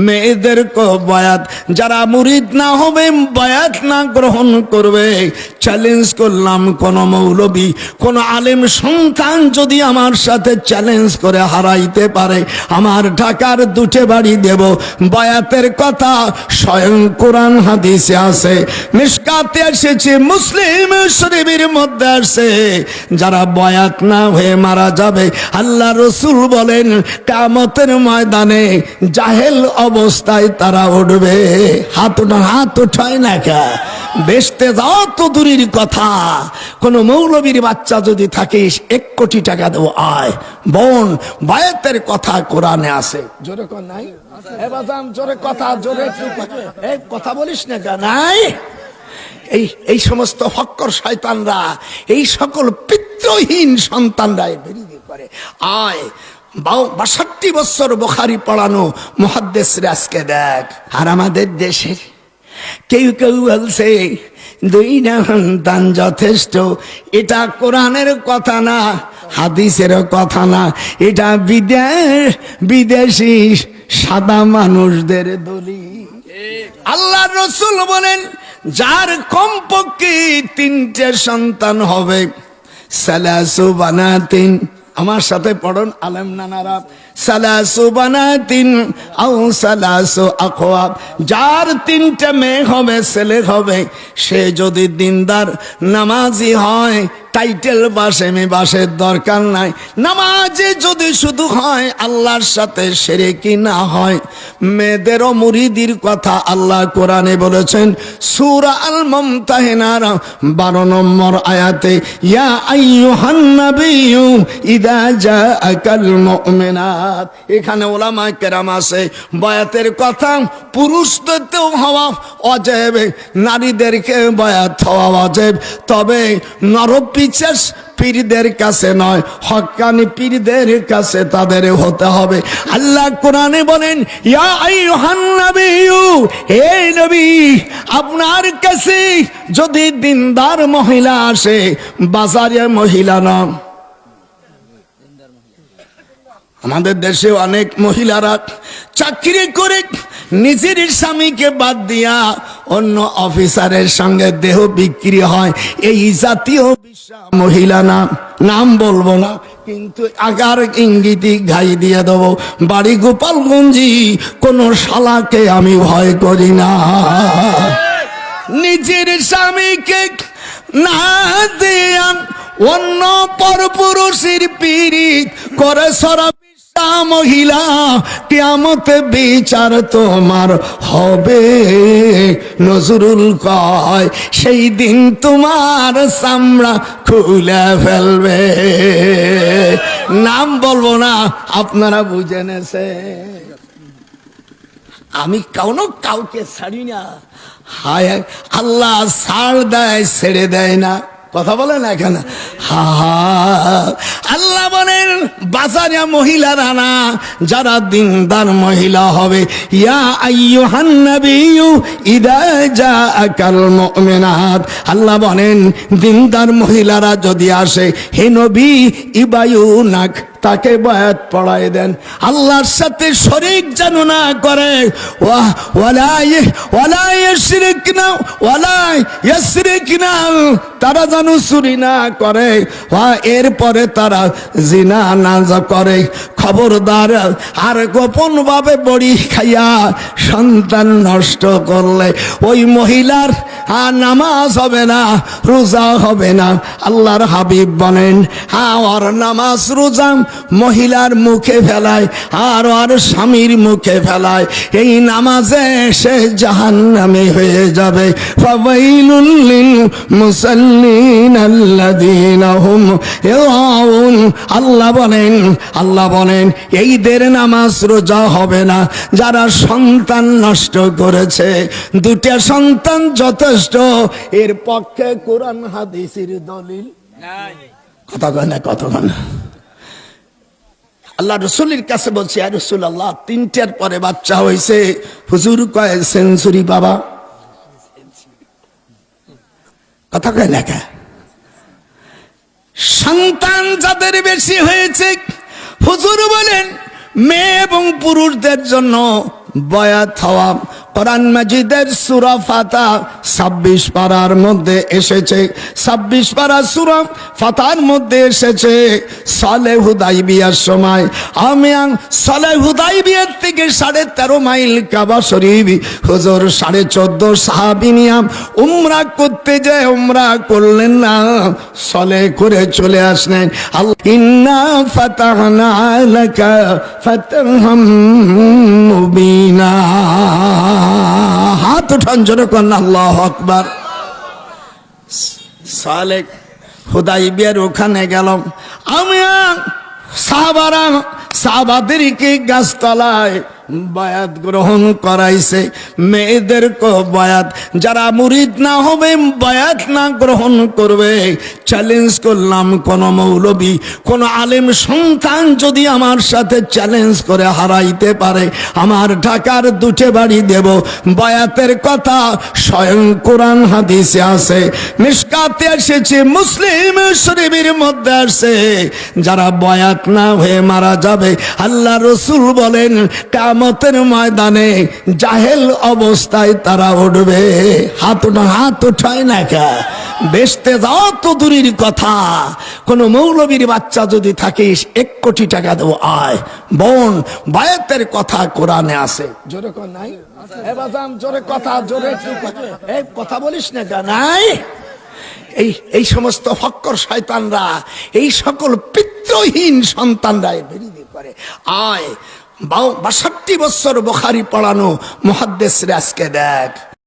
মেয়েদেরকে বায়াত, যারা মুরিদ না হবে, বায়াত না গ্রহণ করবে, চ্যালেঞ্জ করলাম, কোন মৌলবী কোন আলেম সন্তান যদি আমার সাথে চ্যালেঞ্জ করে হারাইতে পারে, আমার ঢাকার দুটো বাড়ি দেব। বায়াতের কথা স্বয়ং কোরআন হাদিসে আছে, মিশকাতে এসেছে, মুসলিম শরীফের মধ্যে আছে। যারা বায়াত না হয়ে মারা যাবে, আল্লাহ রসুল বলেন কিয়ামতের ময়দানে জাহেল অবস্থায় তারা উঠবে। হাত উঠায় না কে? বেচতে যাও তো দূরের কথা, কোন মৌলবীর বাচ্চা যদি থাকিস 1 কোটি টাকা দেবো, আয় বোন। বায়াতের কথা কোরআনে আছে, জোরে কর নাই? এবাজান জোরে কথা, জোরে এই কথা বলিস না কেন? নাই, এই সমস্ত ফক্কর শয়তানরা, এই সকল পিতৃহীন সন্তানরা বেরিয়ে করে। আয় 62 বছর বুখারী পড়ানো মুহাদ্দিসরা আজকে দেখ। আর আমাদের দেশের কেউ কেউ বলছে 2 সন্তান যথেষ্ট। এটা কোরআনের কথা না, হাদিসের কথা না, এটা বিদেশি সাদা মানুষদের দলিল। আল্লাহ রসুল বলেন যার কমপক্ষে 3টে সন্তান হবে, সালাসু বানাতিন, আমার সাথে পড়ুন আলেম নানারা, সালাসু বানাতিন আও সালাসু আখওয়াব, যার 3টে মেয়ে হবে, ছেলে হবে, সে যদি দিনদার নামাজি হয়, টাইটেল বাসের দরকার নাই, নামাজে যদি শুধু হয়, আল্লাহর সাথে শিরকি না হয়। মেয়েদেরও মুরিদির কথা আল্লাহ কোরআনে বলেছেন, সূরা আল মুমতাহিনার 12 নম্বর আয়াতে, ইয়া আইয়ুহান নাবিয়্যু ইযা জাআকাল মুমিনাত। এখানে উলামায়ে কেরাম আছে, বায়াতের কথা পুরুষদেরও হওয়া ওয়াজিব, নারীদেরকে বায়াত হওয়া ওয়াজিব, তবে নরপিচাস পীরদের কাছে নয়, হক্কানি পীরদের কাছে তাদের হতে হবে। আল্লাহ কোরআনে বলেন, ইয়া আইয়ুহান নাবিয়্যু, হে নবী, আপনার কাছে যদি দিনদার মহিলা আসে, বাজারের মহিলা না। আমাদের দেশে অনেক মহিলারা চাকরি করে নিজের স্বামীকে বাদ দিয়া অন্য অফিসারের সঙ্গে দেহ বিক্রি হয়, এই জাতীয় মহিলা না, নাম বলবো না, কিন্তু আগার ইঙ্গিতি ঘাই দিয়ে দেবো, বাড়ি গোপালগঞ্জি, কোন শালাকে আমি ভয় করি না। নিজের স্বামীকে না দিয়া অন্য পরপুরুষের পীড়িত করে সরা মহিলা, কিয়ামতে বিচার তোমার হবে। নজরুল কয় সেই দিন তোমার চামড়া খুলে ফেলবে। নাম বলবো না, আপনারা বুঝে নেছে। আমি কাউকে ছাড়ি না, হায় আল্লাহ ছাড় দেয়, ছেড়ে দেয় না। কথা বলে না কেন? আল্লাহ বলেন বাজারিয়া মহিলারা না, যারা দিনদার মহিলা হবে, ইয়া আইয়ুহান নাবিয়্যু ইযা জাআকাল মুমিনাত, আল্লাহ বলেন দিনদার মহিলারা যদি আসে, হে নবী, ইবায়ুনাক, তাকে বায়াত পড়ায় দেন, আল্লাহর সাথে শরীক যেন না করে, ওয়ালা ইয়াশরিকনা, তারা যেন চুরি না করে, এরপরে তারা জিনা না করে। খবরদার, আর গোপন ভাবে বড়ি খাইয়া সন্তান নষ্ট করলে ওই মহিলার নামাজ হবে না, রোজা হবে না। আল্লাহর হাবিব বলেন, আর নামাজ রোজা মহিলার মুখে ফেলায় আর স্বামীর মুখে ফেলায়, এই নামাজে সে জাহান্নামী হয়ে যাবে। ফাওয়াইলুল লিল মুসাল্লিন আল্লাযীনা হুম ইরাউন, আল্লাহ বলেন এইদের নামাজ রোজা হবে না যারা সন্তান নষ্ট করেছে। 2টা সন্তান যথেষ্ট, এর পক্ষে কোরআন হাদিসের দলিল নাই। কথা কয় না। আল্লাহ রসুলের কাছে বলছে, ইয়া রাসূলুল্লাহ, 3টার পরে বাচ্চা হয়েছে, হুজুর কয় সেঞ্চুরি বাবা। কথা কয় না কে? সন্তান যাদের বেশি হয়েছে, হুজুর বলেন মেয়ে এবং পুরুষদের জন্য বয়াত হওয়া। কোরআন মাজিদের সূরা ফাতা 26 পারার মধ্যে এসেছে, 26 পারা সূরা ফাতার মধ্যে এসেছে সালে হুদাইবিয়ার সময় আমি সালে হুদাইবিয়ার থেকে 13.5 মাইল কাবা শরীফ হুজুর 14.5 সাহাবী নিয়ে উমরা করতে যায়, উমরা করলেন না, সালে করে চলে আসলেন। আল্লাহ ইন্না ফাতাহনা লাকা ফাতহাম মুবিনা। হাত উঠান জোরে করেন আল্লাহু আকবার। সালে হুদাইবিয়ার ওখানে গেলাম আমি, সাহাবাদেরকে গাছতলায় বায়াত গ্রহণ করাইছে, মেয়েদেরকে বায়াত, যারা মুরিদ না হবে বায়াত না গ্রহণ করবে। চ্যালেঞ্জ করলাম, কোন মৌলবী কোন আলেম সন্তান যদি আমার সাথে চ্যালেঞ্জ করে হারাইতে পারে আমার ঢাকার 2টে বাড়ি দেব। বায়াতের কথা স্বয়ং কোরআন হাদিসে আছে, মিশকাতে এসেছে, মুসলিম শরীফের মধ্যে আছে। যারা বায়াত না হয়ে মারা যাবে আল্লাহ রসুল বলেন কিয়ামতের ময়দানে জাহেল অবস্থায় তারা উঠবে। হাত উঠায় না কে? বেচতে যাও তো দূরের কথা, কোন মৌলবীর বাচ্চা যদি থাকিস 1 কোটি টাকা দেবো, আয় বোন। বায়াতের কথা কোরআনে আছে, জোরে কর নাই? এ বাজান জোরে কথা, জোরে এই কথা বলিস না কেন? নাই এই সমস্ত ফক্কর শয়তানরা, এই সকল পিতৃহীন সন্তানরা বেরিয়ে করে। আয় 62 বছর বুখারী পড়ানো মুহাদ্দিসরা আজকে দেখ